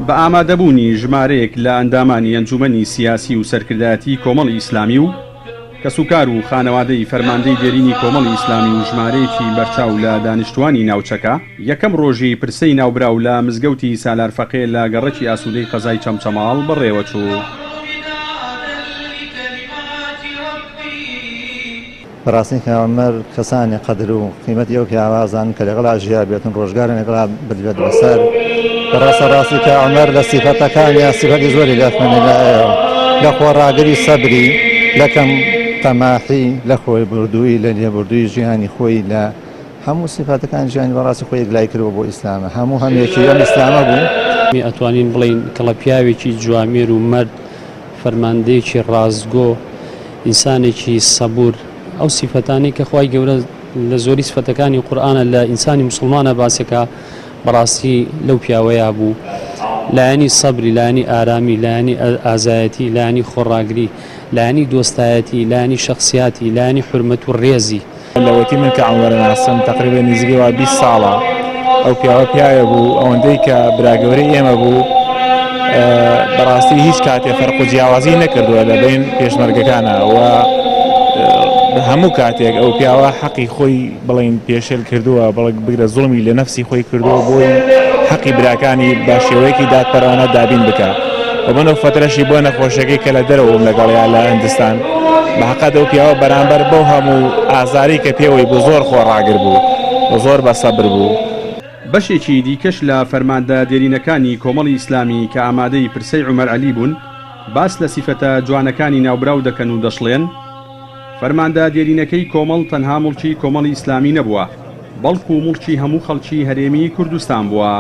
بە ئامادەبوونی ژمارەیەک لە ئەندامانی ئەنجومەنی سیاسی و سەرکردایەتی کۆمەڵی ئیسلامی و کەسوکار و خانەوادەی فەرماندەی دێرینی کۆمەڵی ئیسلامی و ژمارەیەکی بەرچاو لە دانیشتوانی ناوچەکە یەکەم ڕۆژی پرسەی ناوبراو لە مزگەوتی سالار فەقێ لە گەڕەکی ئاسوودەی قەزای چەمچەماڵ بەڕێوەچوو. بەڕاستی کەمەر کەسانی قەدر و قیمەتی ئەو پیاوازان کە لەگەڵا ژیا بێتن ڕۆژگارن لەگەڵا بێت بەسەر بەڕاستە کە عومەر لە سیفەتەکانی سیفەتی زۆری دەفمێنێ لە خۆڕاگری سەبری لەکەم تەماحی لە خۆی بردووی لە لێبوردووی ژیانی خۆی لە هەموو سیفەتەکان ژیانی بەڕاستی خۆی یەکلای کردەوە بۆ ئیسلامە هەموو هەمێکی ئەم ئیسلامە بوو. ئەتوانین بڵین کەڵە پیاوێکی جوامێر و مەرد فەرماندەیەکی ڕازگۆ ئینسانێکی سەبور ئەو سیفەتانی کە خوای گەورە لە زۆری سیفەتەکانی قورئانە لە ئینسانی مسلمانە باسێکە بەڕاستی لەو پیاوەیە بوو لایەنی سەبری لایەنی ئارامی لایەنی ئازایەتی لایەنی خۆڕاگری لایەنی دۆستایەتی لایەنی شەخسیاتی لایەنی حورمەت و ڕێزی لەوەتی من کە عومەر ناسم تقریبا نزیکەوە 20 ساڵە ئەو پیاوە بوو ئەوەندەی کە براگەورەی ئێمە بوو بەڕاستی هیچ کاتێ فەرق و جیاوازی نەکردووە لە بین پێشمەرگەکانە و هەموو کاتێک ئەو پیاوە حەقی خۆی بڵین پێشێل کردووە بەڵک بگرە زوڵمی لە نەفسی خۆی کردووە بۆی حەقی براکانی بە شێوەیەکی دادپەروانە دابین بکات و بنەو فترەشی بۆ نەخۆشەکەی کە لە دەرەوەم لەگەڵیا لە هەندستان بە حەقەت ئەو پیاوە بەرامبەر بەو هەموو ئازاری کە پێوەی بۆ زۆر خۆڕاگر بوو و زۆر بە سەبر بوو. بەشێکی دیکەش لە فەرماندە دێرینەکانی کۆمەڵی ئیسلامی کە ئامادەی پرسەی عومەر عەلی بوون باس لە سیفەتە جوانەکانی ناوبراو دەکەن و دەشڵێن فەرماندە دێرینەکەی کۆمەڵ تەنها مڵکی کۆمەڵی ئیسلامی نەبووە بەڵکو مڵکی هەموو خەڵکی هەرێمی کوردستان بووە.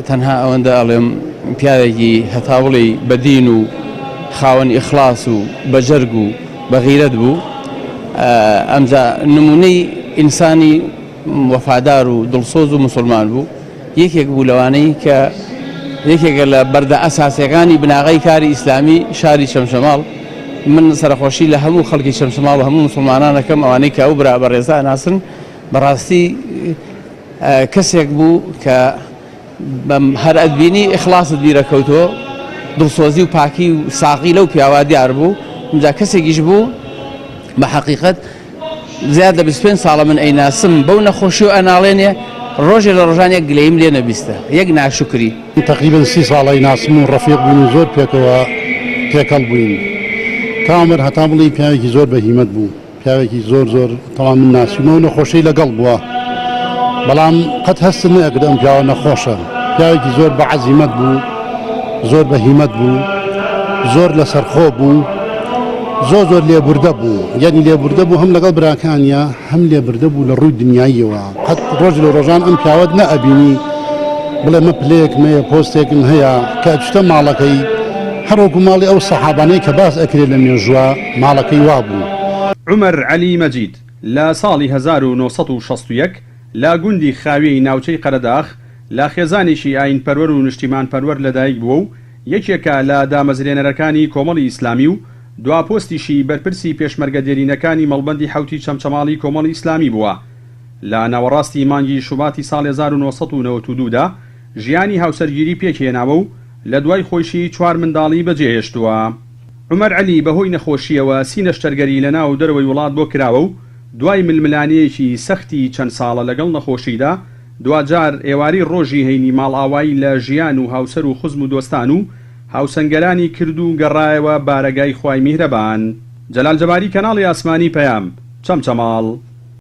تەنها ئەوەندە ئەڵێم پیاوێکی هەتاوڵی بەدین و خاوەن ئیخلاس و بەجەرگ و بەغیرەت بوو ئەمجا نمونەی ئینسانی وەفادار و دڵسۆز و مسلمان بوو یەکێک بوو لەوانەی کە یەکێکە لە بەردە ئەساسیەکانی بناغی کاری ئیسلامی شاری شەمشەماڵ من سەرخۆشی لە هەموو خەڵکی شەمشەماڵ و هەموو مسلمانانەکەم ئەوانەی کە ئەو برا بەڕێزە ناسن بەڕاستی کەسێک بوو کە هەر ئەدبینی ئیخلاست بیرەکەوتەوە دڵسۆزی و پاکی و ساقی لەو پیاوا دیار بوو ئەمجا کەسێکیش بوو بە حەقیقەت زیاد لە 25 ساڵە من ئەیناسم بەو نەخۆشی و ئەناڵێنێ ڕۆژێ لە ڕۆژان یەک گلەیم لێ نەبیستە یەک ناشکری. تقریبا 30 ساڵی ناسم و ڕەفیق بوون و زۆر پێکەوە تێکەڵ بووین. کامەر هەتا بڵی پیاوێکی زۆر بەهیمەت بوو پیاوێکی زۆر تەواو من ناسیمەوە نەخۆشەی لەگەڵ بووە بەڵام قەت هەستم نەکرد ئەم پیاوە نەخۆشە پیاوێکی زۆر بە عەزیمەت بوو زۆر بەهیمەت بوو زۆر لەسەرخۆ بوو زۆر لێبوردە بوو یعنی لێبوردە بوو هەم لەگەڵ براکانیە هەم لێبوردە بوو لە ڕووی دنیاییەوە قەت ڕۆژ لە ڕۆژان ئەم پیاوەت نەئەبینی بڵێ مە پلەیەک مەیە پۆستێکم هەیە کە چتە ماڵەکەی هەروەکو ماڵی ئەو سەحابانەی کە باس ئەکرێت لە مێژووە ماڵەکەی وا بوو. عومەر عەلی مەجید لە ساڵی 1961 لە گوندی خاوێی ناوچەی قەرەداخ لە خێزانێکی ئاین پەروەر و نیشتیمان پەروەر لەدایک بووە و یەکێکە لە دامەزرێنەرەکانی کۆمەڵی ئیسلامی و دواپۆستیشی بەرپرسی پێشمەرگە دێرینەکانی مەڵبەندی حوتی چەمچەماڵی کۆمەڵی ئیسلامی بووە. لە ناوەڕاستی مانگی شوباتی ساڵی 1992 دا ژیانی هاوسەرگیری پێکهێناوە و لە دوای خۆشی 4 منداڵی بەجێهێشتووە. عومەر عەلی بەهۆی نەخۆشیەوە سینەشتەرگەری لە ناو دەرەوەی وڵات بۆ کراوە و دوای ململانەیەکی سەختی چەند ساڵە لەگەڵ نەخۆشیدا دوجار ئێواری ڕۆژی هەینی ماڵئاوایی لە ژیان و هاوسەر و خوزم و دۆستان و هاوسەنگەرانی کرد و گەڕایەوە بارەگای خوای میهرەبان. جەلال جەباری کەناڵی ئاسمانی پەیام چەمچەماڵ.